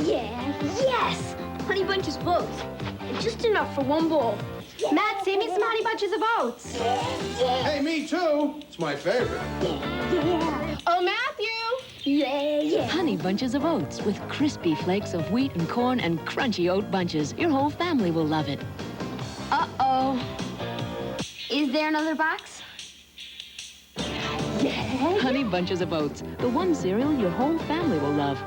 Yes! Honey Bunches of Oats. Just enough for one bowl. Matt, save me some Honey Bunches of Oats. Hey, me too. It's my favorite. Oh, Matthew! Honey Bunches of Oats with crispy flakes of wheat and corn and crunchy oat bunches. Your whole family will love it. Uh-oh. Is there another box? Honey Bunches of Oats, the one cereal your whole family will love.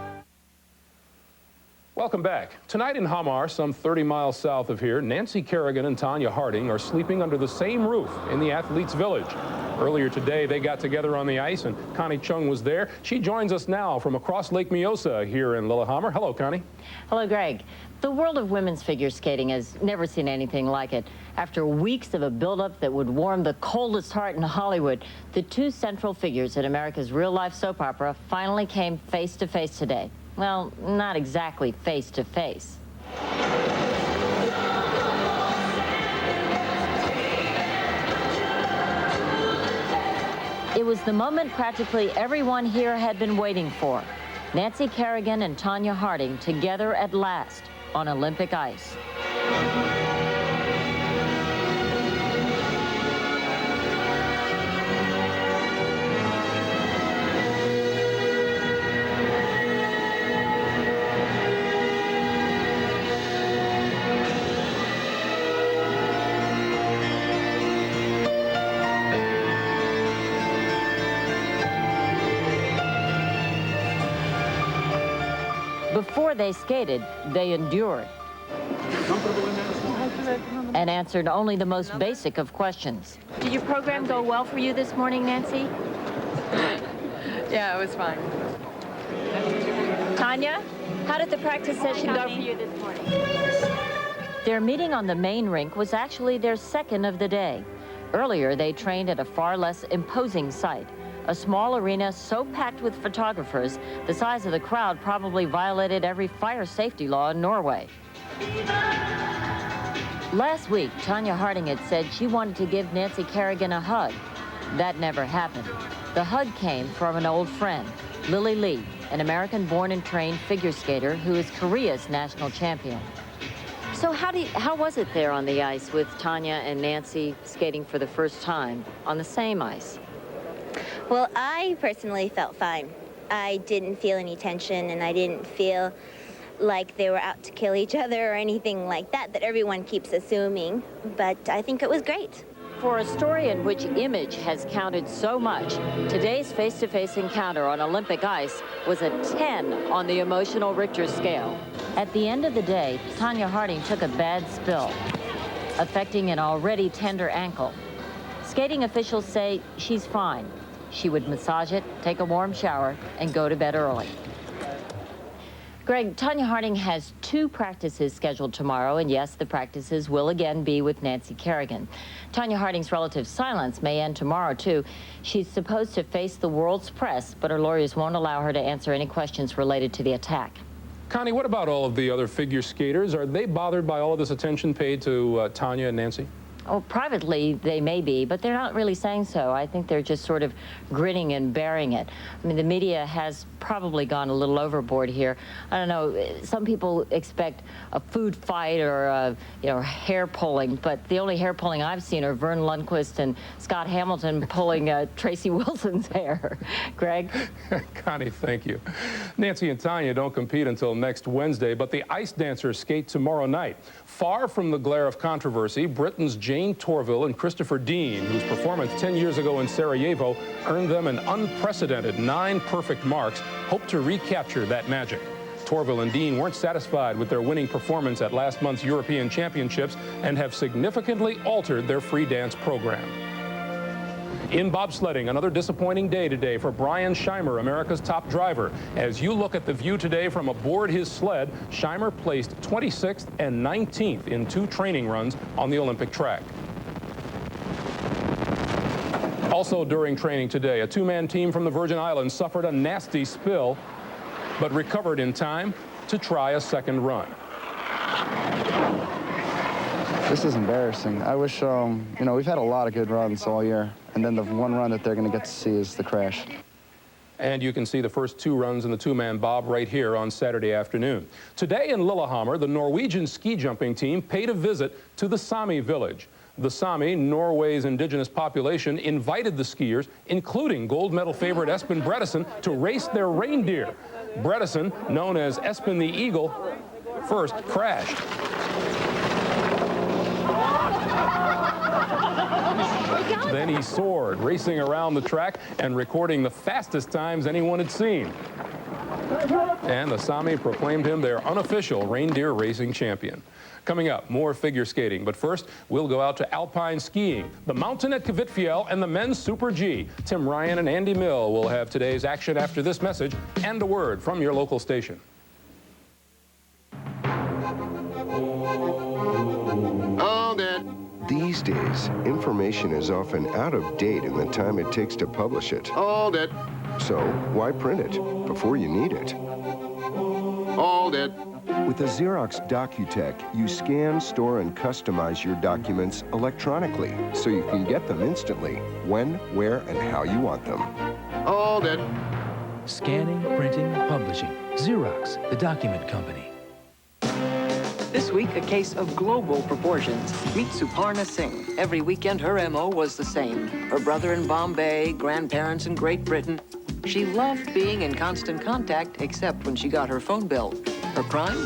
Welcome back. Tonight in Hamar, some 30 miles south of here, Nancy Kerrigan and Tonya Harding are sleeping under the same roof in the Athletes' Village. Earlier today, they got together on the ice, and Connie Chung was there. She joins us now from across Lake Miosa here in Lillehammer. Hello, Connie. Hello, Greg. The world of women's figure skating has never seen anything like it. After weeks of a buildup that would warm the coldest heart in Hollywood, the two central figures in America's real-life soap opera finally came face-to-face today. Well, not exactly face-to-face. It was the moment practically everyone here had been waiting for. Nancy Kerrigan and Tonya Harding together at last on Olympic ice. Before they skated, they endured and answered only the most basic of questions. Did your program go well for you this morning, Nancy? Yeah, it was fine. Tonya, how did the practice session go for you this morning? Their meeting on the main rink was actually their second of the day. Earlier, they trained at a far less imposing site. A small arena so packed with photographers, the size of the crowd probably violated every fire safety law in Norway. Last week, Tonya Harding had said she wanted to give Nancy Kerrigan a hug. That never happened. The hug came from an old friend, Lily Lee, an American-born and trained figure skater who is Korea's national champion. So how was it there on the ice with Tonya and Nancy skating for the first time on the same ice? Well, I personally felt fine. I didn't feel any tension, and I didn't feel like they were out to kill each other or anything like that everyone keeps assuming, but I think it was great. For a story in which image has counted so much, today's face-to-face encounter on Olympic ice was a 10 on the emotional Richter scale. At the end of the day, Tonya Harding took a bad spill, affecting an already tender ankle. Skating officials say she's fine. She would massage it, take a warm shower, and go to bed early. Greg, Tonya Harding has 2 practices scheduled tomorrow, and yes, the practices will again be with Nancy Kerrigan. Tonya Harding's relative silence may end tomorrow, too. She's supposed to face the world's press, but her lawyers won't allow her to answer any questions related to the attack. Connie, what about all of the other figure skaters? Are they bothered by all of this attention paid to Tonya and Nancy? Oh, privately, they may be, but they're not really saying so. I think they're just sort of grinning and bearing it. I mean, the media has probably gone a little overboard here. I don't know, some people expect a food fight or, hair pulling, but the only hair pulling I've seen are Vern Lundquist and Scott Hamilton pulling Tracy Wilson's hair. Greg? Connie, thank you. Nancy and Tonya don't compete until next Wednesday, but the ice dancers skate tomorrow night. Far from the glare of controversy, Britain's Jane Torville and Christopher Dean, whose performance 10 years ago in Sarajevo earned them an unprecedented 9 perfect marks, hope to recapture that magic. Torville and Dean weren't satisfied with their winning performance at last month's European Championships and have significantly altered their free dance program. In bobsledding, another disappointing day today for Brian Scheimer, America's top driver. As you look at the view today from aboard his sled, Scheimer placed 26th and 19th in 2 training runs on the Olympic track. Also during training today, a 2-man team from the Virgin Islands suffered a nasty spill, but recovered in time to try a second run. This is embarrassing. I wish, we've had a lot of good runs all year, and then the one run that they're going to get to see is the crash. And you can see the first 2 runs in the 2-man bob right here on Saturday afternoon. Today in Lillehammer, the Norwegian ski jumping team paid a visit to the Sami village. The Sami, Norway's indigenous population, invited the skiers, including gold medal favorite Espen Bredesen, to race their reindeer. Bredesen, known as Espen the Eagle, first crashed. Then he soared, racing around the track and recording the fastest times anyone had seen. And the Sami proclaimed him their unofficial reindeer racing champion. Coming up, more figure skating. But first, we'll go out to alpine skiing, the mountain at Kvitfjell, and the men's Super G. Tim Ryan and Andy Mill will have today's action after this message and a word from your local station. All that. These days, information is often out of date in the time it takes to publish it. All that. So, why print it before you need it? All that. With the Xerox Docutech, you scan, store, and customize your documents electronically, so you can get them instantly, when, where, and how you want them. All that. Scanning, printing, publishing. Xerox, the document company. This week, a case of global proportions. Meet Suparna Singh. Every weekend, her M.O. was the same. Her brother in Bombay, grandparents in Great Britain. She loved being in constant contact, except when she got her phone bill. Her crime?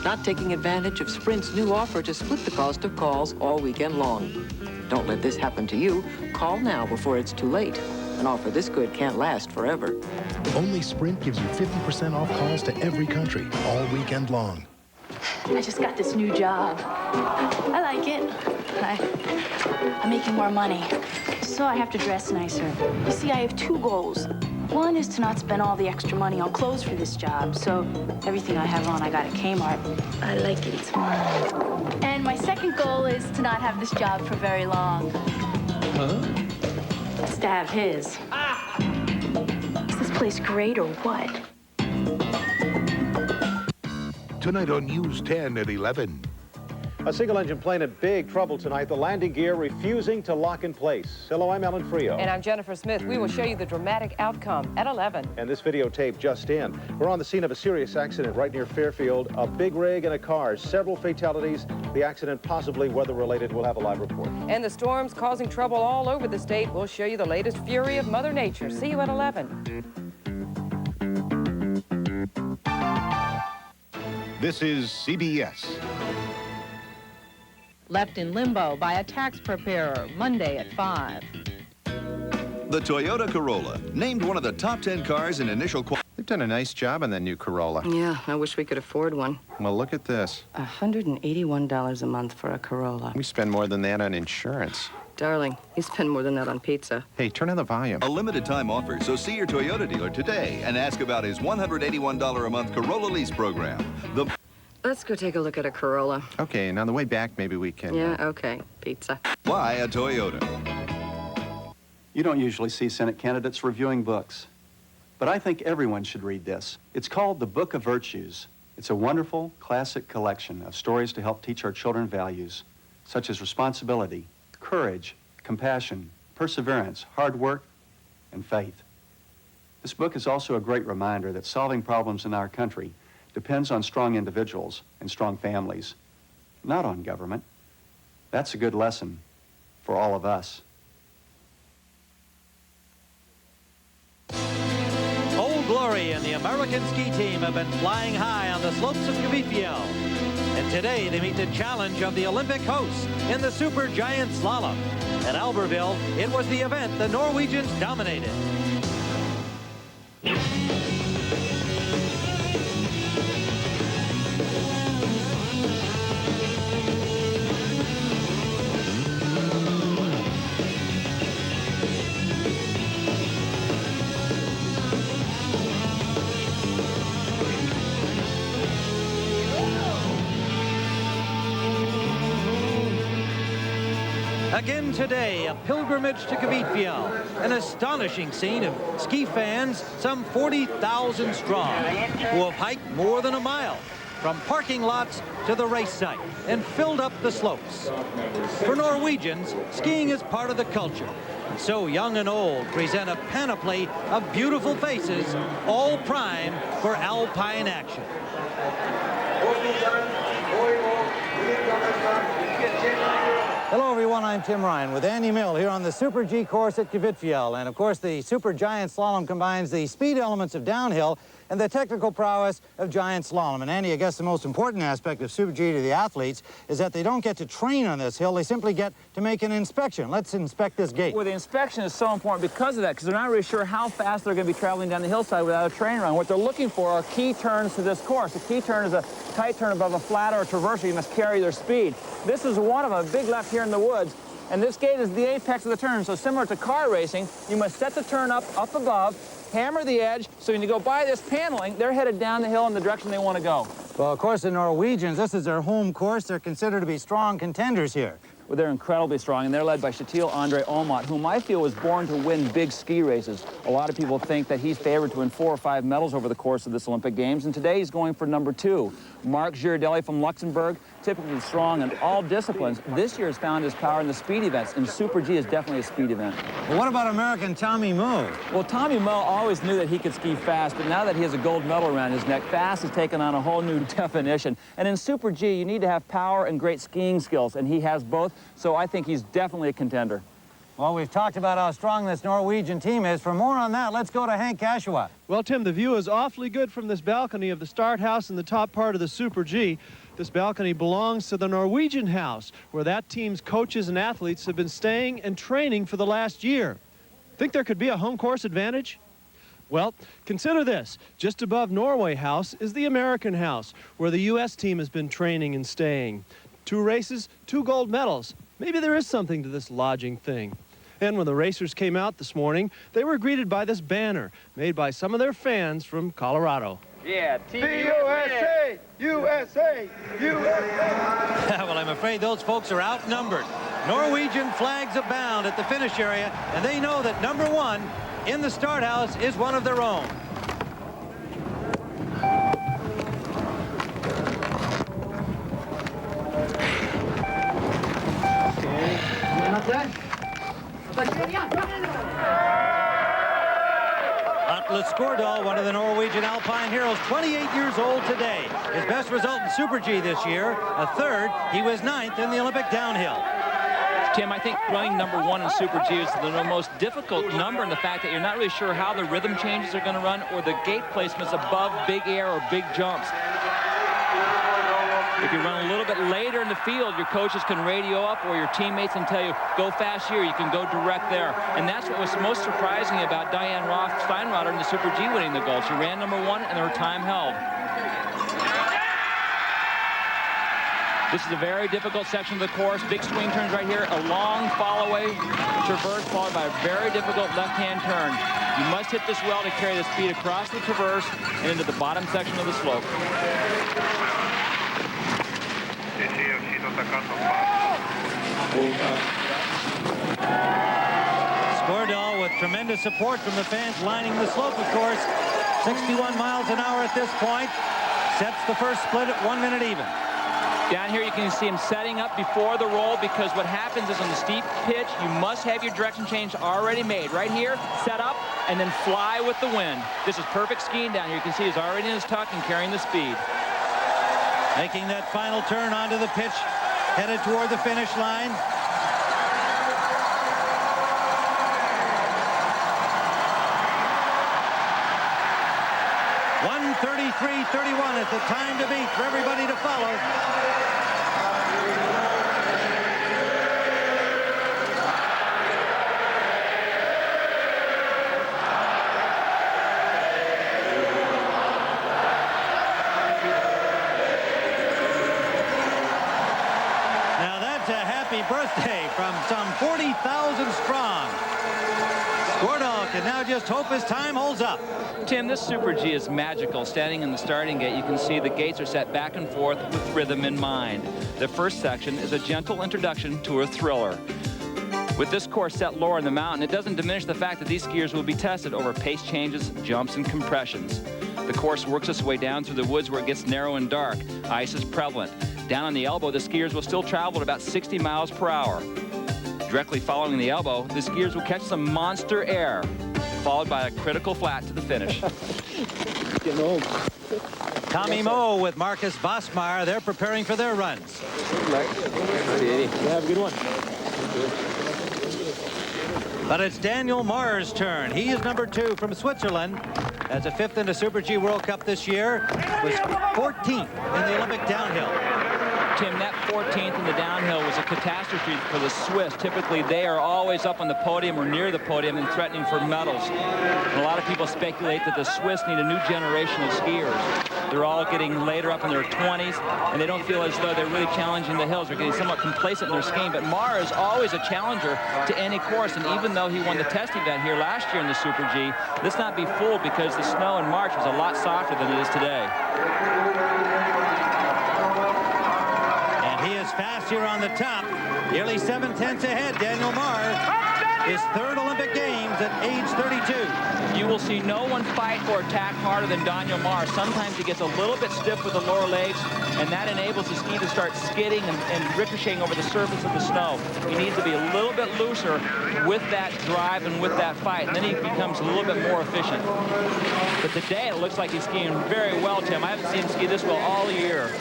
Not taking advantage of Sprint's new offer to split the cost of calls all weekend long. Don't let this happen to you. Call now before it's too late. An offer this good can't last forever. Only Sprint gives you 50% off calls to every country all weekend long. I just got this new job. I like it. I'm making more money, so I have to dress nicer. You see, I have 2 goals. One is to not spend all the extra money on clothes for this job, so everything I have on I got at Kmart. I like it small. And my second goal is to not have this job for very long. Huh? It's to have his. Is this place great or what? Tonight on News 10 at 11. A single-engine plane in big trouble tonight. The landing gear refusing to lock in place. Hello, I'm Ellen Frio. And I'm Jennifer Smith. We will show you the dramatic outcome at 11. And this videotape just in. We're on the scene of a serious accident right near Fairfield. A big rig and a car. Several fatalities. The accident possibly weather-related. We'll have a live report. And the storms causing trouble all over the state. We'll show you the latest fury of Mother Nature. See you at 11. This is CBS. Left in limbo by a tax preparer, Monday at 5. The Toyota Corolla, named one of the top 10 cars in initial quality. They've done a nice job on that new Corolla. Yeah, I wish we could afford one. Well, look at this. $181 a month for a Corolla. We spend more than that on insurance. Darling, you spend more than that on pizza. Hey, turn on the volume. A limited time offer, so see your Toyota dealer today and ask about his $181 a month Corolla lease program. Let's go take a look at a Corolla. Okay, and on the way back, maybe we can... Yeah, okay. Pizza. Buy a Toyota. You don't usually see Senate candidates reviewing books, but I think everyone should read this. It's called The Book of Virtues. It's a wonderful, classic collection of stories to help teach our children values, such as responsibility, courage, compassion, perseverance, hard work, and faith. This book is also a great reminder that solving problems in our country depends on strong individuals and strong families, not on government. That's a good lesson for all of us. Old Glory and the American ski team have been flying high on the slopes of Kvitfjell. And today they meet the challenge of the Olympic hosts in the super giant slalom. At Albertville, it was the event the Norwegians dominated. Again today, a pilgrimage to Kvitfjell, an astonishing scene of ski fans, some 40,000 strong, who have hiked more than a mile. from parking lots to the race site and filled up the slopes. For Norwegians, skiing is part of the culture. And so young and old present a panoply of beautiful faces, all primed for alpine action. Hello, everyone. I'm Tim Ryan with Andy Mill here on the Super G course at Kvitfjell. And, of course, the Super Giant Slalom combines the speed elements of downhill and the technical prowess of giant slalom. And, Andy, I guess the most important aspect of Super G to the athletes is that they don't get to train on this hill. They simply get to make an inspection. Let's inspect this gate. Well, the inspection is so important because of that, because they're not really sure how fast they're going to be traveling down the hillside without a trainer on. What they're looking for are key turns to this course. A key turn is a tight turn above a flat or a traverse where you must carry their speed. This is one of them, a big left here in the woods. And this gate is the apex of the turn. So similar to car racing, you must set the turn up above, hammer the edge, so when you go by this paneling, they're headed down the hill in the direction they want to go. Well, of course, the Norwegians, this is their home course. They're considered to be strong contenders here. Well, they're incredibly strong, and they're led by Shatil Andre Olmot, whom I feel was born to win big ski races. A lot of people think that he's favored to win 4 or 5 medals over the course of this Olympic Games, and today he's going for number 2. Mark Girardelli from Luxembourg, typically strong in all disciplines. This year has found his power in the speed events, and Super G is definitely a speed event. Well, what about American Tommy Moe? Well, Tommy Moe always knew that he could ski fast, but now that he has a gold medal around his neck, fast has taken on a whole new definition. And in Super G, you need to have power and great skiing skills, and he has both, so I think he's definitely a contender. Well, we've talked about how strong this Norwegian team is. For more on that, let's go to Hank Kashua. Well, Tim, the view is awfully good from this balcony of the start house in the top part of the Super G. This balcony belongs to the Norwegian house, where that team's coaches and athletes have been staying and training for the last year. Think there could be a home course advantage? Well, consider this. Just above Norway House is the American house, where the U.S. team has been training and staying. 2 races, 2 gold medals. Maybe there is something to this lodging thing. And when the racers came out this morning, they were greeted by this banner made by some of their fans from Colorado. Yeah, USA! USA! USA! Well, I'm afraid those folks are outnumbered. Norwegian flags abound at the finish area, and they know that number 1 in the start house is one of their own. Atle Skårdal, one of the Norwegian Alpine heroes, 28 years old today. His best result in Super G this year, a 3rd. He was 9th in the Olympic downhill. Tim, I think running number 1 in Super G is the most difficult number in the fact that you're not really sure how the rhythm changes are going to run or the gate placements above big air or big jumps. If you run a little bit later in the field, your coaches can radio up or your teammates can tell you, go fast here, you can go direct there. And that's what was most surprising about Diane Roth-Steinrotter in the Super G winning the gold. She ran number 1 and her time held. This is a very difficult section of the course. Big swing turns right here, a long fall-away traverse followed by a very difficult left-hand turn. You must hit this well to carry the speed across the traverse and into the bottom section of the slope. Skårdal with tremendous support from the fans lining the slope, of course. 61 miles an hour at this point. Sets the first split at 1 minute even. Down here you can see him setting up before the roll because what happens is on the steep pitch, you must have your direction change already made. Right here, set up, and then fly with the wind. This is perfect skiing down here. You can see he's already in his tuck and carrying the speed. Making that final turn onto the pitch, headed toward the finish line. .1:33:31 is the time to beat for everybody to follow. Happy birthday from some 40,000 strong. Skårdal can now just hope his time holds up. Tim, this Super G is magical. Standing in the starting gate, you can see the gates are set back and forth with rhythm in mind. The first section is a gentle introduction to a thriller. With this course set lower in the mountain, it doesn't diminish the fact that these skiers will be tested over pace changes, jumps, and compressions. The course works its way down through the woods where it gets narrow and dark. Ice is prevalent. Down on the elbow, the skiers will still travel at about 60 miles per hour. Directly following the elbow, the skiers will catch some monster air, followed by a critical flat to the finish. Getting old. Tommy Moe with Marcus Bosmeyer. They're preparing for their runs. Have a good one. But it's Daniel Maher's turn. He is number 2 from Switzerland. As a 5th in the Super G World Cup this year, was 14th in the Olympic downhill. Tim, that 14th in the downhill was a catastrophe for the Swiss. Typically, they are always up on the podium or near the podium and threatening for medals. And a lot of people speculate that the Swiss need a new generation of skiers. They're all getting later up in their 20s, and they don't feel as though they're really challenging the hills. They're getting somewhat complacent in their skiing. But Maher is always a challenger to any course, and even though he won the test event here last year in the Super G, let's not be fooled because the snow in March was a lot softer than it is today. He is fast here on the top. Nearly 7/10 ahead, Daniel Maher. His 3rd Olympic Games at age 32. You will see no one fight or attack harder than Daniel Maher. Sometimes he gets a little bit stiff with the lower legs, and that enables his ski to start skidding and ricocheting over the surface of the snow. He needs to be a little bit looser with that drive and with that fight, and then he becomes a little bit more efficient. But today it looks like he's skiing very well, Tim. I haven't seen him ski this well all year.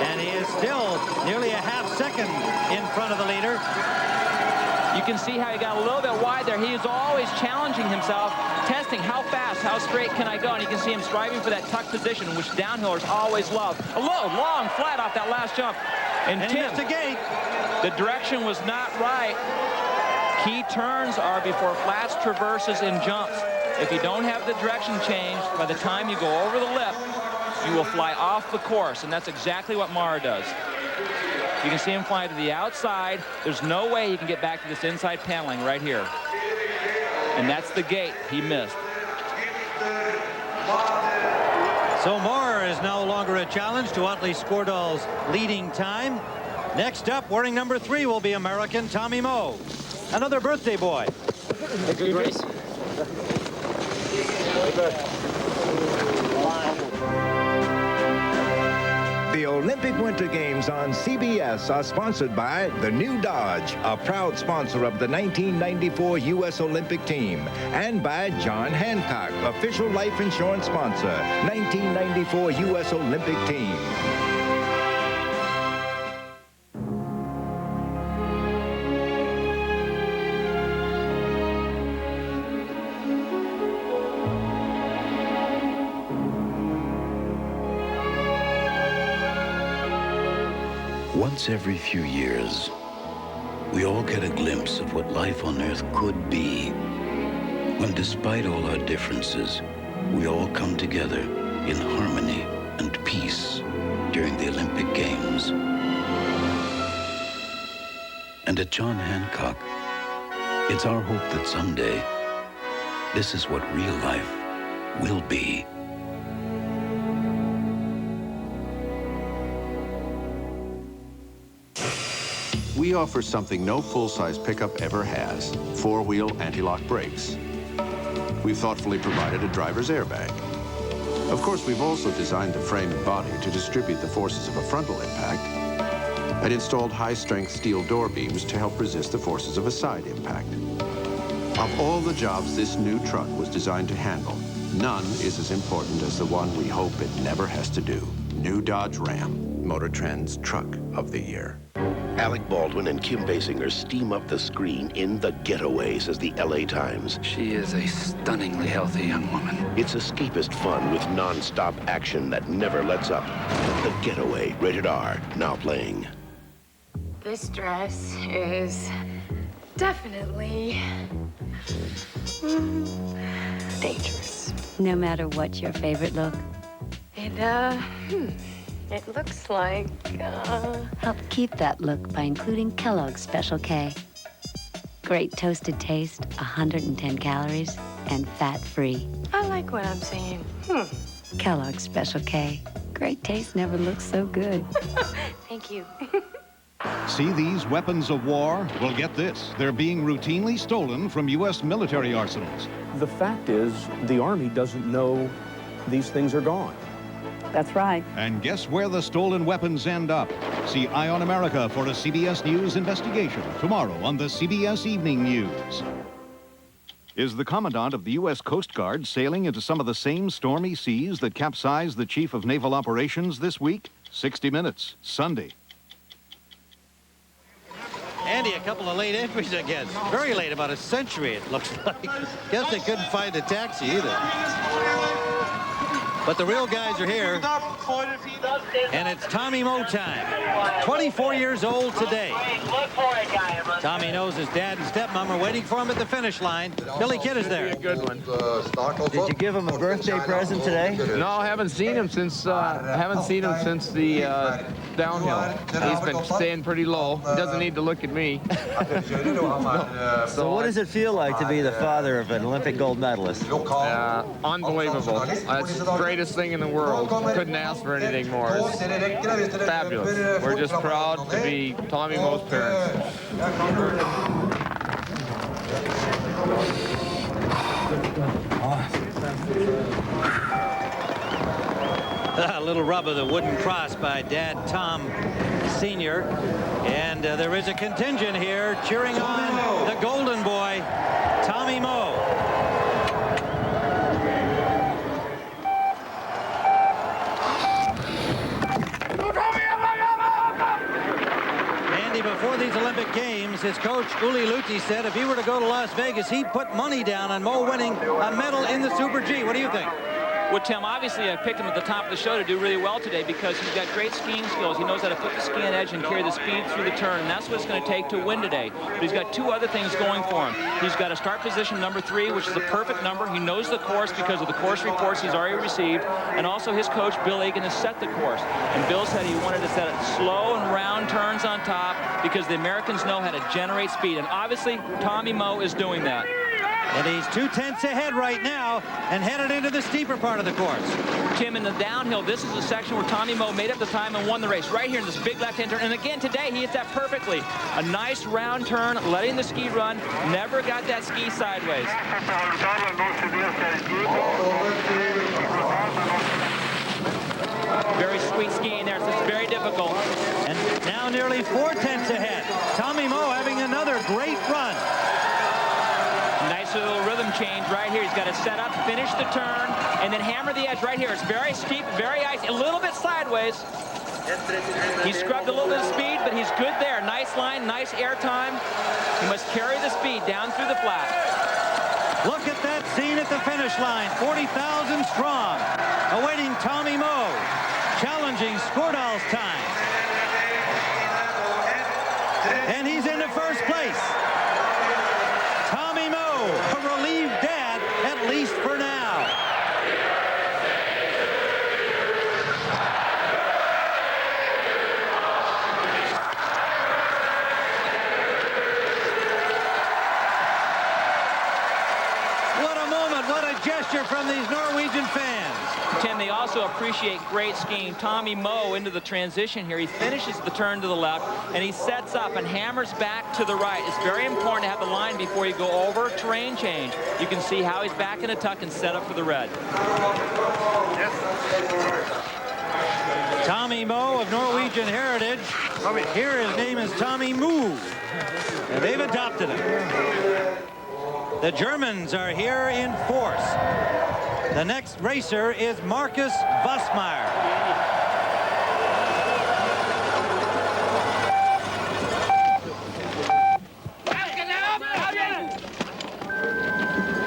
And he is still nearly a half second in front of the leader. You can see how he got a little bit wide there. He is always challenging himself, testing how fast, how straight can I go. And you can see him striving for that tuck position, which downhillers always love. A low, long flat off that last jump. And he missed the gate. The direction was not right. Key turns are before flats, traverses, and jumps. If you don't have the direction changed, by the time you go over the lip, you will fly off the course, and that's exactly what Maher does. You can see him fly to the outside. There's no way he can get back to this inside paneling right here. And that's the gate he missed. So Maher is no longer a challenge to Utley Skordal's leading time. Next up, wearing number 3 will be American Tommy Moe, another birthday boy. Good race. The Olympic Winter Games on CBS are sponsored by the new Dodge, a proud sponsor of the 1994 U.S. Olympic team, and by John Hancock, official life insurance sponsor, 1994 U.S. Olympic team. Once every few years, we all get a glimpse of what life on Earth could be, when despite all our differences, we all come together in harmony and peace during the Olympic Games. And at John Hancock, it's our hope that someday, this is what real life will be. We offer something no full-size pickup ever has, 4-wheel anti-lock brakes. We've thoughtfully provided a driver's airbag. Of course, we've also designed the frame and body to distribute the forces of a frontal impact and installed high-strength steel door beams to help resist the forces of a side impact. Of all the jobs this new truck was designed to handle, none is as important as the one we hope it never has to do. New Dodge Ram, Motor Trend's Truck of the Year. Alec Baldwin and Kim Basinger steam up the screen in The Getaway, says the LA Times. She is a stunningly healthy young woman. It's escapist fun with non-stop action that never lets up. The Getaway, rated R, now playing. This dress is definitely dangerous. No matter what's your favorite look? It looks like, Help keep that look by including Kellogg's Special K. Great toasted taste, 110 calories, and fat-free. I like what I'm seeing. Kellogg's Special K. Great taste never looks so good. Thank you. See these weapons of war? Well, get this. They're being routinely stolen from U.S. military arsenals. The fact is, the Army doesn't know these things are gone. That's right. And guess where the stolen weapons end up? See Eye on America for a CBS News investigation tomorrow on the CBS Evening News. Is the Commandant of the U.S. Coast Guard sailing into some of the same stormy seas that capsized the Chief of Naval Operations this week? 60 Minutes, Sunday. Andy, a couple of late entries again. Very late, about a century, it looks like. Guess they couldn't find a taxi either. But the real guys are here. And it's Tommy Moe time. 24 years old today. Tommy knows his dad and stepmom are waiting for him at the finish line. Billy Kidd is there. A good one. Did you give him a birthday present today? No, I haven't seen him since the downhill. He's been staying pretty low. He doesn't need to look at me. So what does it feel like to be the father of an Olympic gold medalist? Unbelievable. It's the greatest thing in the world. Couldn't ask for anything more. It's fabulous. We're just proud to be Tommy Moe's parents. A little rub of the wooden cross by Dad Tom Sr. And there is a contingent here cheering on the golden boy, Tommy Moe. Andy, before these Olympic Games, his coach, Uli Luti, said if he were to go to Las Vegas, he'd put money down on Moe winning a medal in the Super G. What do you think? Well, Tim, obviously I picked him at the top of the show to do really well today because he's got great skiing skills. He knows how to put the ski on edge and carry the speed through the turn, and that's what it's going to take to win today. But he's got two other things going for him. He's got a start position number 3, which is a perfect number. He knows the course because of the course reports he's already received, and also his coach, Bill Egan, has set the course. And Bill said he wanted to set it slow and round turns on top because the Americans know how to generate speed, and obviously Tommy Moe is doing that. And he's 2/10 ahead right now and headed into the steeper part of the course. Tim, in the downhill, this is a section where Tommy Moe made up the time and won the race right here in this big left-hand turn. And again, today, he hit that perfectly. A nice round turn, letting the ski run, never got that ski sideways. Very sweet skiing there, so it's very difficult. And now nearly 4/10 ahead. Tommy Moe having another great run. Nice little rhythm change right here. He's got to set up, finish the turn, and then hammer the edge right here. It's very steep, very icy, a little bit sideways. He scrubbed a little bit of speed, but he's good there. Nice line, nice air time. He must carry the speed down through the flat. Look at that scene at the finish line. 40,000 strong, awaiting Tommy Moe, challenging Skordal's time. And he's into first place. Tommy Moe, a relieved dad, at least for now. What a moment, what a gesture from these Norwegian fans. Tim, they also appreciate great skiing. Tommy Moe into the transition here. He finishes the turn to the left, and he sets up and hammers back to the right. It's very important to have the line before you go over terrain change. You can see how he's back in a tuck and set up for the red. Tommy Moe of Norwegian heritage. Here his name is Tommy Moe, and they've adopted him. The Germans are here in force. The next racer is Marcus Wassmeyer.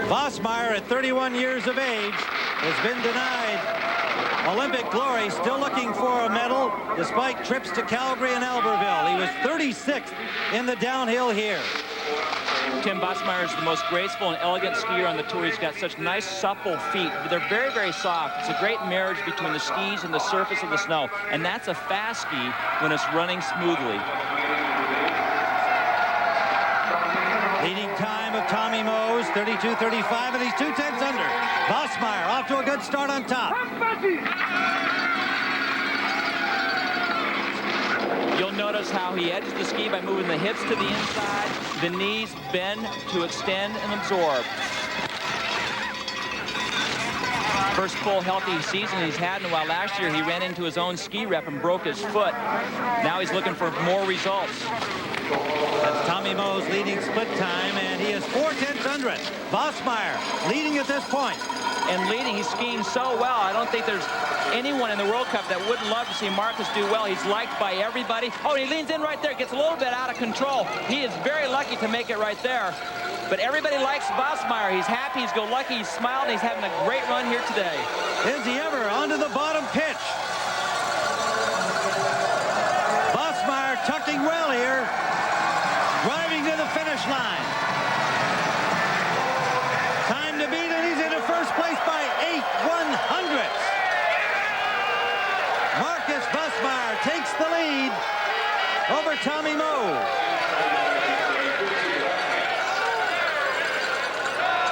Wassmeyer, at 31 years of age, has been denied Olympic glory, still looking for a medal despite trips to Calgary and Albertville. He was 36th in the downhill here. Tim Wassmeyer is the most graceful and elegant skier on the tour. He's got such nice, supple feet. They're very, very soft. It's a great marriage between the skis and the surface of the snow. And that's a fast ski when it's running smoothly. Leading time of Tommy Moe's 32:35, and he's 2/10 under. Wassmeyer off to a good start on top. You'll notice how he edges the ski by moving the hips to the inside. The knees bend to extend and absorb. First full healthy season he's had in a while. Last year he ran into his own ski rep and broke his foot. Now he's looking for more results. That's Tommy Moe's leading split time, and he is 0.4. Vossmeyer leading at this point. And leading, he's skiing so well. I don't think there's anyone in the World Cup that wouldn't love to see Marcus do well. He's liked by everybody. Oh, he leans in right there, gets a little bit out of control. He is very lucky to make it right there. But everybody likes Vossmeyer. He's happy, he's go-lucky, he's smiling, he's having a great run here today. Is he ever onto the bottom pitch? Vossmeyer tucking well here, driving to the finish line. Time to beat, and he's into first place by 8/100. Marcus Vossmeyer takes the lead over Tommy Moe.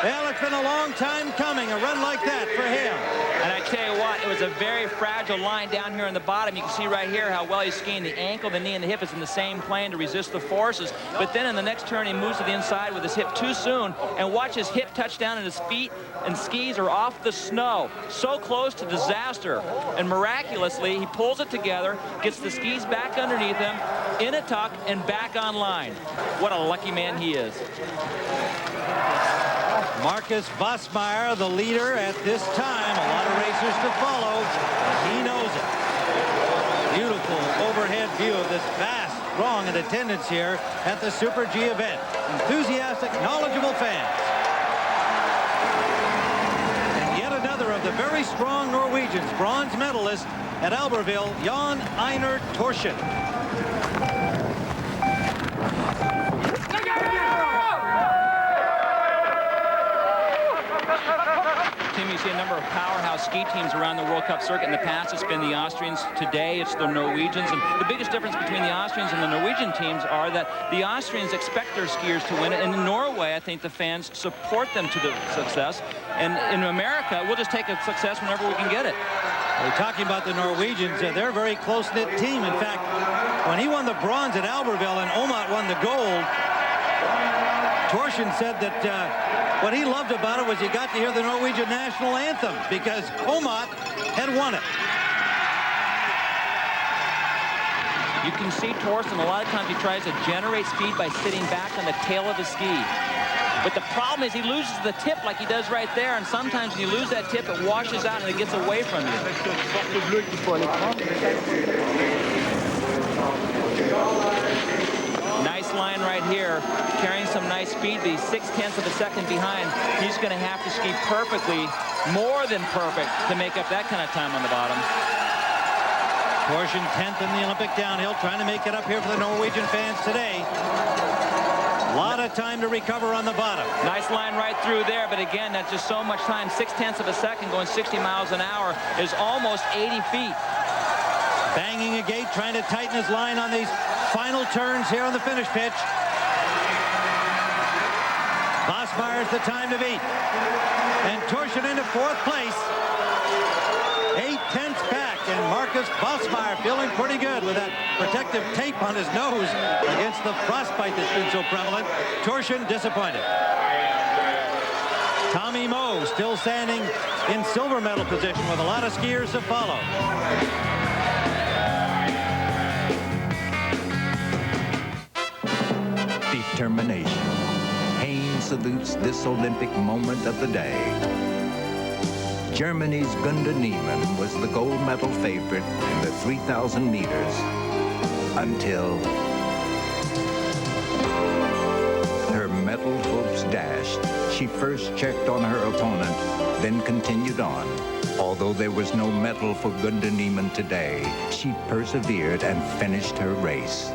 Well, it's been a long time coming, a run like that for him. And I tell you what, it was a very fragile line down here on the bottom. You can see right here how well he's skiing. The ankle, the knee, and the hip is in the same plane to resist the forces. But then in the next turn, he moves to the inside with his hip too soon. And watch his hip touch down, and his feet and skis are off the snow. So close to disaster. And miraculously, he pulls it together, gets the skis back underneath him, in a tuck, and back on line. What a lucky man he is. Marcus Vossmeyer, the leader at this time. A lot of racers to follow, and he knows it. Beautiful overhead view of this vast throng in attendance here at the Super G event. Enthusiastic, knowledgeable fans. And yet another of the very strong Norwegians, bronze medalist at Albertville, Jan Einar Torsen. You see a number of powerhouse ski teams around the World Cup circuit. In the past, it's been the Austrians. Today, it's the Norwegians. And the biggest difference between the Austrians and the Norwegian teams are that the Austrians expect their skiers to win it. And in Norway, I think the fans support them to the success. And in America, we'll just take a success whenever we can get it. We're talking about the Norwegians. They're a very close-knit team. In fact, when he won the bronze at Albertville and Omat won the gold, Torsen said that what he loved about it was he got to hear the Norwegian national anthem because Omat had won it. You can see Torsen, a lot of times he tries to generate speed by sitting back on the tail of the ski. But the problem is he loses the tip like he does right there, and sometimes when you lose that tip, it washes out and it gets away from you. Nice line right here, carrying some nice speed, but he's 0.6 of a second behind. He's going to have to ski perfectly, more than perfect, to make up that kind of time on the bottom. Torsen 10th in the Olympic downhill, trying to make it up here for the Norwegian fans today. A lot of time to recover on the bottom. Nice line right through there, but again, that's just so much time. 0.6 of a second, going 60 miles an hour is almost 80 feet. Banging a gate, trying to tighten his line on these final turns here on the finish pitch. Vossmeyer's the time to beat. And Torsen into 4th place. 0.8 back, and Marcus Vossmeyer feeling pretty good with that protective tape on his nose against the frostbite that's been so prevalent. Torsen disappointed. Tommy Moe still standing in silver medal position with a lot of skiers to follow. Determination. Haynes salutes this Olympic moment of the day. Germany's Gunda Niemann was the gold medal favorite in the 3,000 meters until her medal hopes dashed. She first checked on her opponent, then continued on. Although there was no medal for Gunda Niemann today, she persevered and finished her race.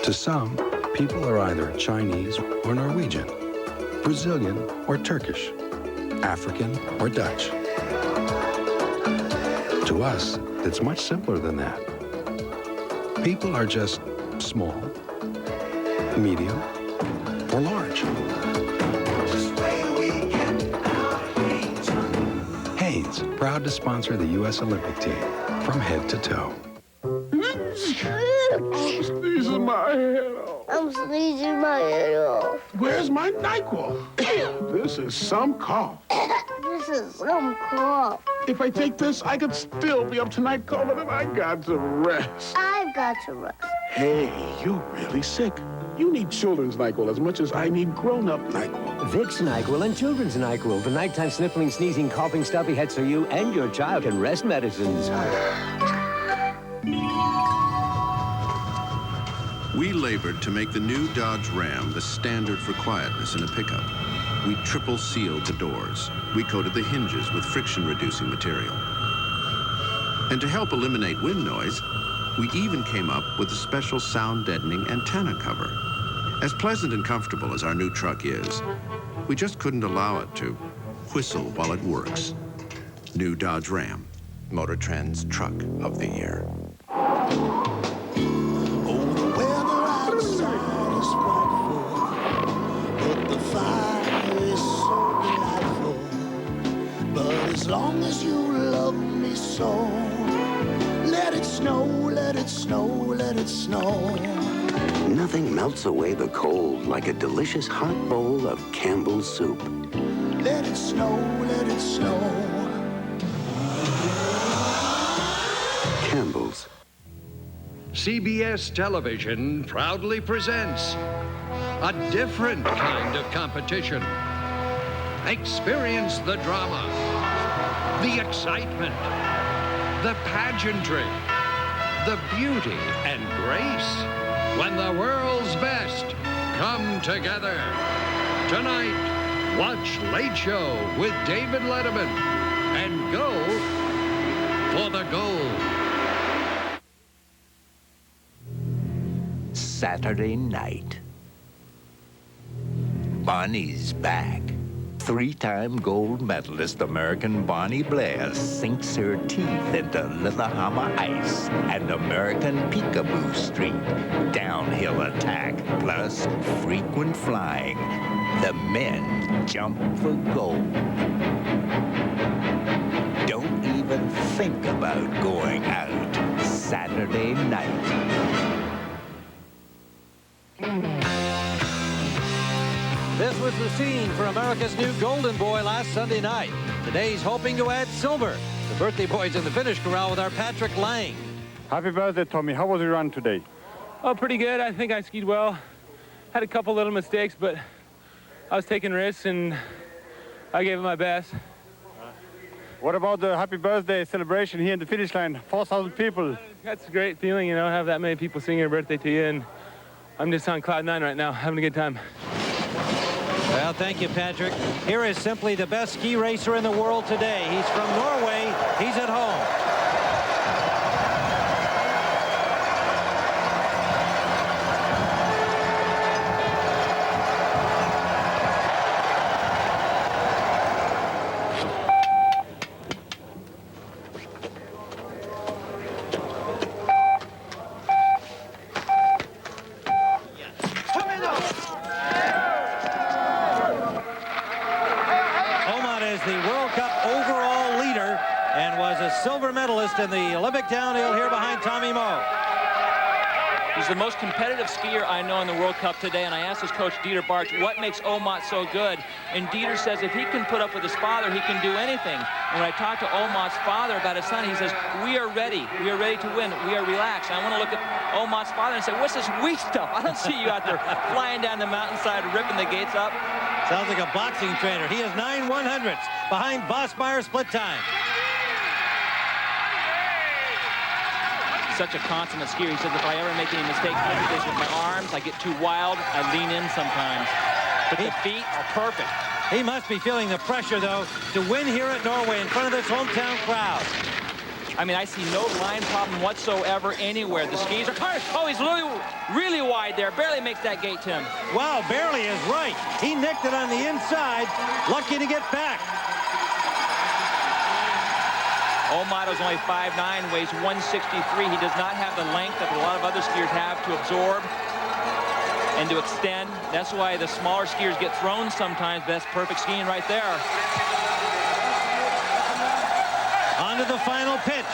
To some, people are either Chinese or Norwegian, Brazilian or Turkish, African or Dutch. To us, it's much simpler than that. People are just small, medium, or large. Haynes, proud to sponsor the U.S. Olympic team from head to toe. I'm sneezing my head off. I'm sneezing my head off. Where's my NyQuil? This is some cough. This is some cough. If I take this, I could still be up to night coughing, and I got to rest. I've got to rest. Hey, you're really sick. You need children's NyQuil as much as I need grown-up NyQuil. Vicks NyQuil and children's NyQuil. The nighttime sniffling, sneezing, coughing, stuffy head so you and your child can rest medicines. We labored to make the new Dodge Ram the standard for quietness in a pickup. We triple sealed the doors. We coated the hinges with friction-reducing material. And to help eliminate wind noise, we even came up with a special sound-deadening antenna cover. As pleasant and comfortable as our new truck is, we just couldn't allow it to whistle while it works. New Dodge Ram, Motor Trend's Truck of the Year. As long as you love me so, let it snow, let it snow, let it snow. Nothing melts away the cold like a delicious hot bowl of Campbell's soup. Let it snow, let it snow. Campbell's. CBS Television proudly presents a different kind of competition. Experience the drama, the excitement, the pageantry, the beauty and grace when the world's best come together. Tonight, watch Late Show with David Letterman and go for the gold. Saturday night. Bonnie's back. Three-time gold medalist American Bonnie Blair sinks her teeth into Lillehammer ice and American Peekaboo Street. Downhill attack plus frequent flying. The men jump for gold. Don't even think about going out Saturday night. This was the scene for America's new Golden Boy last Sunday night. Today he's hoping to add silver. The birthday boy's in the finish corral with our Patrick Lang. Happy birthday, Tommy. How was your run today? Oh, pretty good. I think I skied well. Had a couple little mistakes, but I was taking risks and I gave it my best. What about the happy birthday celebration here in the finish line? 4,000 people. That's a great feeling, you know, have that many people singing your birthday to you, and I'm just on cloud 9 right now, having a good time. Well, thank you, Patrick. Here is simply the best ski racer in the world today. He's from Norway. He's at home. Silver medalist in the Olympic downhill here behind Tommy Moe. He's the most competitive skier I know in the World Cup today, and I asked his coach, Dieter Bartsch, what makes Omot so good? And Dieter says if he can put up with his father, he can do anything. And when I talked to Omot's father about his son, he says, we are ready. We are ready to win. We are relaxed. And I want to look at Omot's father and say, what's this weak stuff? I don't see you out there flying down the mountainside, ripping the gates up. Sounds like a boxing trainer. He is 9 100ths behind Bosmeyer split time. Such a consummate skier. He says if I ever make any mistakes, look at this with my arms, I get too wild, I lean in sometimes. But the feet are perfect. He must be feeling the pressure, though, to win here at Norway in front of this hometown crowd. I mean, I see no line problem whatsoever anywhere. The skis are kind of, oh, he's really wide there. Barely makes that gate, Tim. Wow, barely is right. He nicked it on the inside. Lucky to get back. Omot is only 5'9", weighs 163. He does not have the length that a lot of other skiers have to absorb and to extend. That's why the smaller skiers get thrown sometimes, but that's perfect skiing right there. On to the final pitch.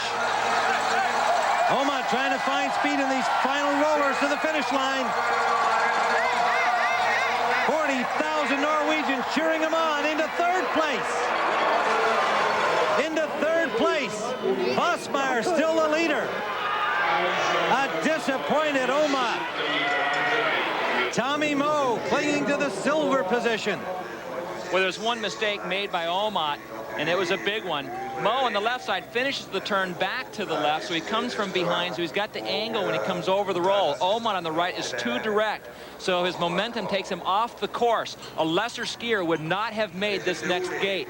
Omat trying to find speed in these final rollers to the finish line. 40,000 Norwegians cheering him on into third place. Into third place. Vosmeyer still the leader. A disappointed Omat. Tommy Moe clinging to the silver position. Well, there's one mistake made by Omat, and it was a big one. Moe on the left side finishes the turn back to the left, so he comes from behind, so he's got the angle when he comes over the roll. Omat on the right is too direct, so his momentum takes him off the course. A lesser skier would not have made this next gate.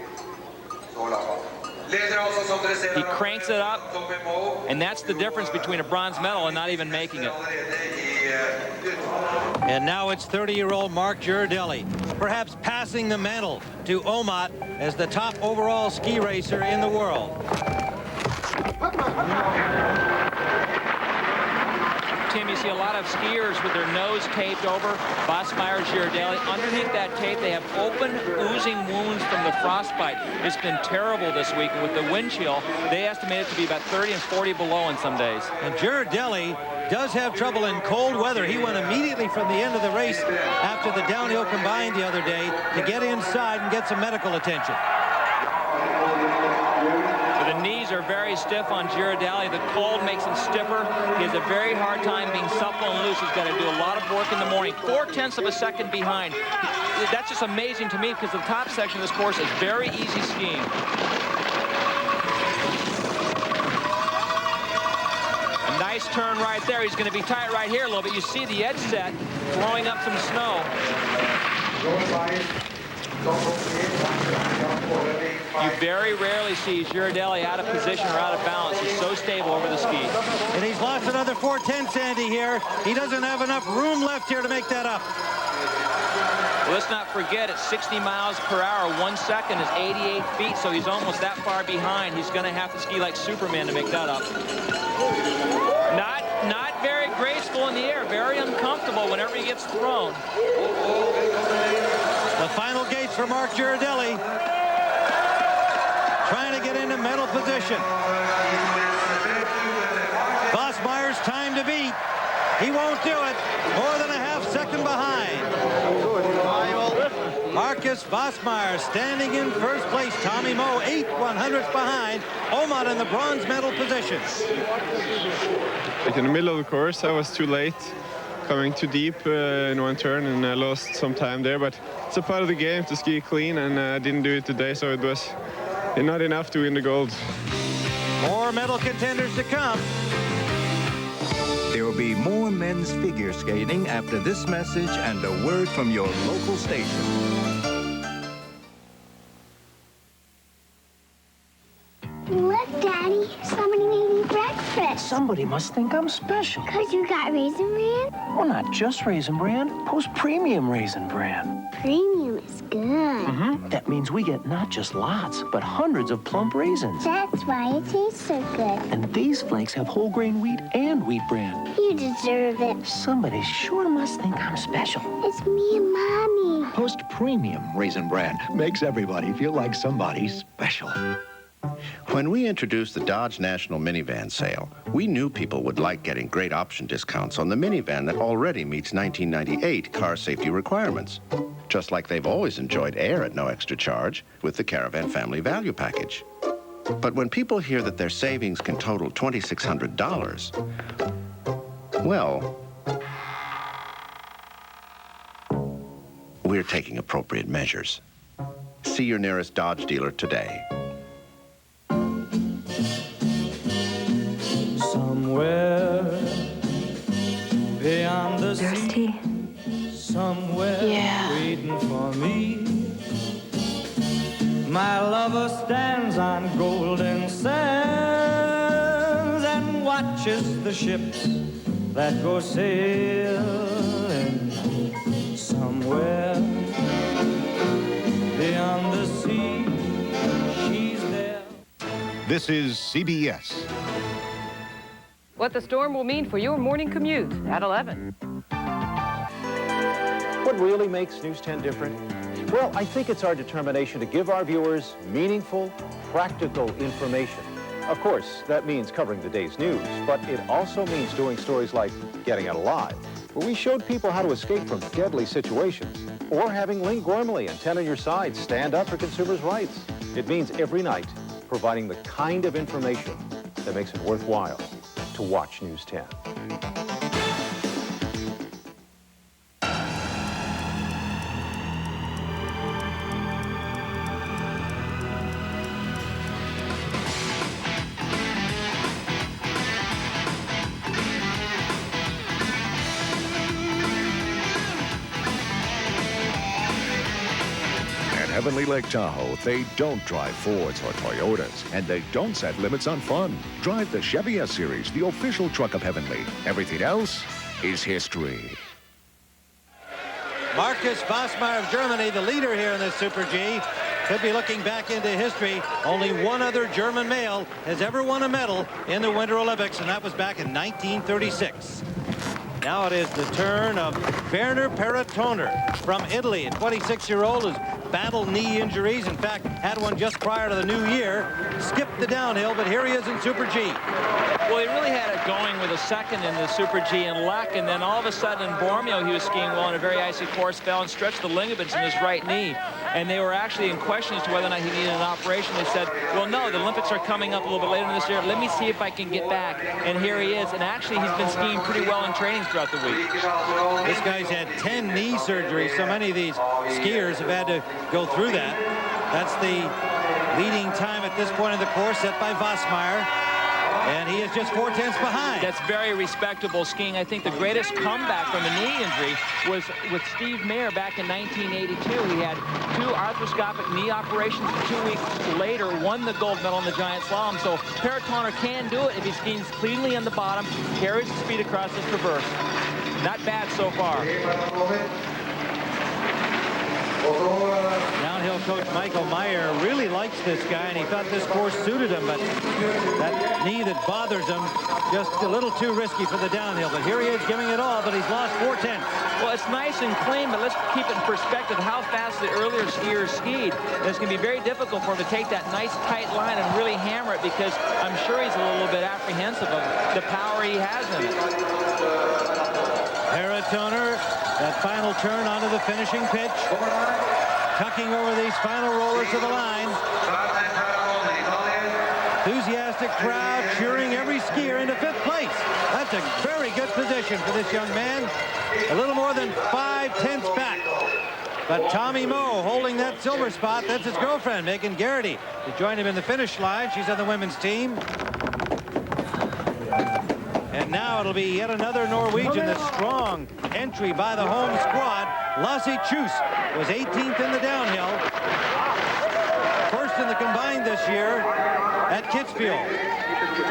He cranks it up, and that's the difference between a bronze medal and not even making it. And now it's 30-year-old Mark Girardelli, perhaps passing the mantle to Omat as the top overall ski racer in the world. Tim, you see a lot of skiers with their nose taped over. Vosmeyer, Girardelli, underneath that tape, they have open, oozing wounds from the frostbite. It's been terrible this week. And with the wind chill, they estimate it to be about 30 and 40 below on some days. And Girardelli does have trouble in cold weather. He went immediately from the end of the race after the downhill combined the other day to get inside and get some medical attention. The knees are very stiff on Girardelli. The cold makes him stiffer. He has a very hard time being supple and loose. He's got to do a lot of work in the morning. 0.4 of a second behind. That's just amazing to me because the top section of this course is very easy skiing. A nice turn right there. He's going to be tight right here a little bit. You see the edge set throwing up some snow. You very rarely see Girardelli out of position or out of balance. He's so stable over the skis. And he's lost another 4/10, Sandy, here. He doesn't have enough room left here to make that up. Well, let's not forget, at 60 miles per hour, 1 second is 88 feet, so he's almost that far behind. He's going to have to ski like Superman to make that up. Not very graceful in the air, very uncomfortable whenever he gets thrown. The final gates for Mark Girardelli. Trying to get into medal position. Vosmeyer's time to beat. He won't do it. More than a half second behind. Marcus Vosmeyer standing in first place. Tommy Moe 8/100ths behind. Omat in the bronze medal position. Like in the middle of the course, I was too late, coming too deep in one turn, and I lost some time there. But it's a part of the game to ski clean, and I didn't do it today, so it was not enough to win the gold. More medal contenders to come. There will be more men's figure skating after this message and a word from your local station. Look, Daddy, somebody made me breakfast. Somebody must think I'm special. Because you got Raisin Bran? Well, not just Raisin Bran, Post Premium Raisin Bran. Premium is good. That means we get not just lots, but hundreds of plump raisins. That's why it tastes so good. And these flakes have whole grain wheat and wheat bran. You deserve it. Somebody sure must think I'm special. It's me and Mommy. Post Premium Raisin Bran makes everybody feel like somebody special. When we introduced the Dodge National Minivan sale, we knew people would like getting great option discounts on the minivan that already meets 1998 car safety requirements, just like they've always enjoyed air at no extra charge with the Caravan Family Value Package. But when people hear that their savings can total $2,600, well, we're taking appropriate measures. See your nearest Dodge dealer today. Somewhere beyond the sea, somewhere waiting for me, my lover stands on golden sands and watches the ships that go sailing. Somewhere beyond the sea, she's there. This is CBS. What the storm will mean for your morning commute at 11. What really makes News 10 different? Well, I think it's our determination to give our viewers meaningful, practical information Of course, that means covering the day's news, but it also means doing stories like Getting Out Alive, where we showed people how to escape from deadly situations, or having Lynn Gormley and 10 on your side stand up for consumers' rights. It means every night providing the kind of information that makes it worthwhile to watch News 10. Heavenly Lake Tahoe, they don't drive Fords or Toyotas, and they don't set limits on fun. Drive the Chevy S-Series, the official truck of Heavenly. Everything else is history. Marcus Vossmeyer of Germany, the leader here in the Super G, could be looking back into history. Only one other German male has ever won a medal in the Winter Olympics, and that was back in 1936. Now it is the turn of Werner Perretoner from Italy, a 26-year-old who's battled knee injuries. In fact, had one just prior to the new year. Skipped the downhill, but here he is in Super G. Well, he really had it going with a second in the Super G in luck, and then all of a sudden in Bormio he was skiing well on a very icy course, fell and stretched the ligaments in his right knee. And they were actually in question as to whether or not he needed an operation. They said, well, no, the Olympics are coming up a little bit later in this year. Let me see if I can get back. And here he is. And actually, he's been skiing pretty well in training throughout the week. This guy's had 10 knee surgeries. So many of these skiers have had to go through that. That's the leading time at this point of the course set by Vossmeyer. And he is just 4/10 behind. That's very respectable skiing. I think the greatest comeback from a knee injury was with Steve Mayer back in 1982. He had 2 arthroscopic knee operations, and 2 weeks later won the gold medal in the giant slalom. So Perretoner can do it if he skis cleanly on the bottom, carries the speed across the traverse. Not bad so far. Downhill coach Michael Meyer really likes this guy, and he thought this course suited him, but that knee that bothers him, just a little too risky for the downhill. But here he is giving it all, but he's lost 4/10. Well, it's nice and clean, but let's keep it in perspective how fast the earlier skiers skied. And it's going to be very difficult for him to take that nice tight line and really hammer it, because I'm sure he's a little bit apprehensive of the power he has in it. Perretoner, that final turn onto the finishing pitch, tucking over these final rollers to the line. Enthusiastic crowd cheering every skier into 5th place. That's a very good position for this young man. A little more than 5/10 back. But Tommy Moe holding that silver spot. That's his girlfriend, Megan Garrity, to join him in the finish line. She's on the women's team. And now it'll be yet another Norwegian. The strong entry by the home squad. Lasse Kjus was 18th in the downhill. First in the combined this year at Kitzbühel.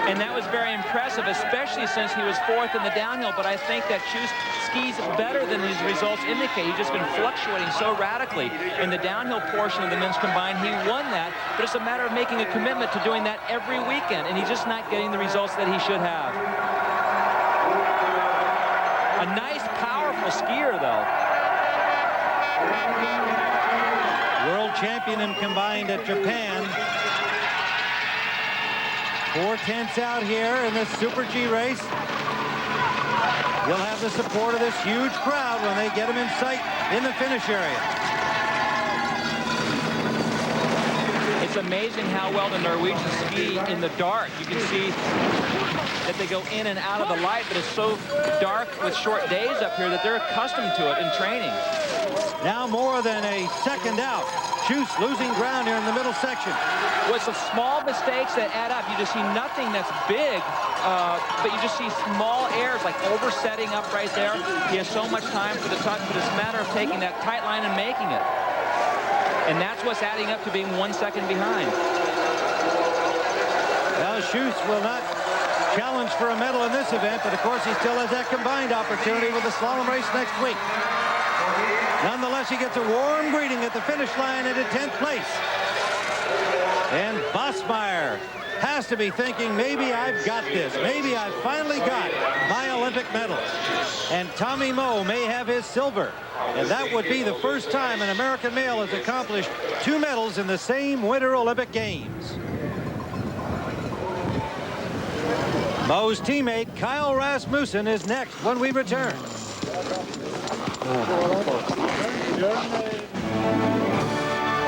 And that was very impressive, especially since he was 4th in the downhill. But I think that Kjus skis better than his results indicate. He's just been fluctuating so radically in the downhill portion of the men's combined. He won that, but it's a matter of making a commitment to doing that every weekend, and he's just not getting the results that he should have. A nice, powerful skier, though. World champion in combined at Japan. 4/10 out here in this Super G race. He'll have the support of this huge crowd when they get him in sight in the finish area. It's amazing how well the Norwegians ski in the dark. You can see that they go in and out of the light, but it's so dark with short days up here that they're accustomed to it in training. Now more than a second out. Kjus losing ground here in the middle section. Well, it's the small mistakes that add up. You just see nothing that's big, but you just see small errors, like oversetting up right there. He has so much time for the tuck, but it's a matter of taking that tight line and making it. And that's what's adding up to being 1 second behind. Well, Kjus will not challenge for a medal in this event, but of course he still has that combined opportunity with the slalom race next week. Nonetheless, he gets a warm greeting at the finish line at 10th place. And Vossmeyer has to be thinking, maybe I've got this. Maybe I've finally got my Olympic medal. And Tommy Moe may have his silver. And that would be the first time an American male has accomplished 2 medals in the same Winter Olympic Games. Mo's teammate Kyle Rasmussen is next when we return.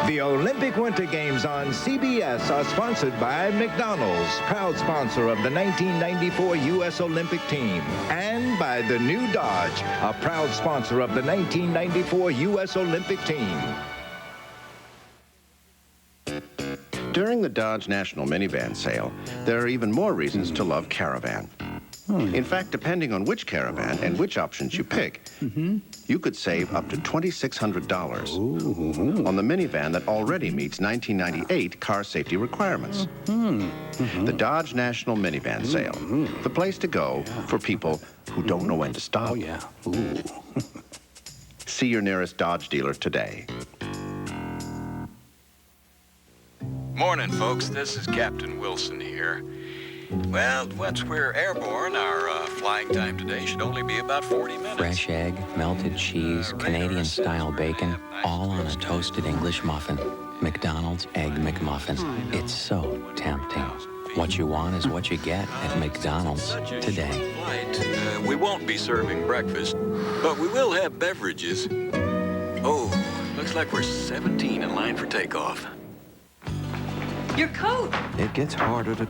The Olympic Winter Games on CBS are sponsored by McDonald's, proud sponsor of the 1994 U.S. Olympic team, and by the new Dodge, a proud sponsor of the 1994 U.S. Olympic team. During the Dodge National Minivan sale, there are even more reasons to love Caravan. In fact, depending on which Caravan and which options you pick, you could save up to $2,600 on the minivan that already meets 1998 car safety requirements. The Dodge National Minivan sale, the place to go for people who don't know when to stop. See your nearest Dodge dealer today. Morning, folks. This is Captain Wilson here. Well, once we're airborne, our flying time today should only be about 40 minutes. Fresh egg, melted cheese, Canadian-style bacon, all on a toasted English muffin. McDonald's Egg McMuffin. It's so tempting. What you want is what you get at McDonald's today. Flight, we won't be serving breakfast, but we will have beverages. Oh, looks like we're 17 in line for takeoff. Your coat. It gets harder to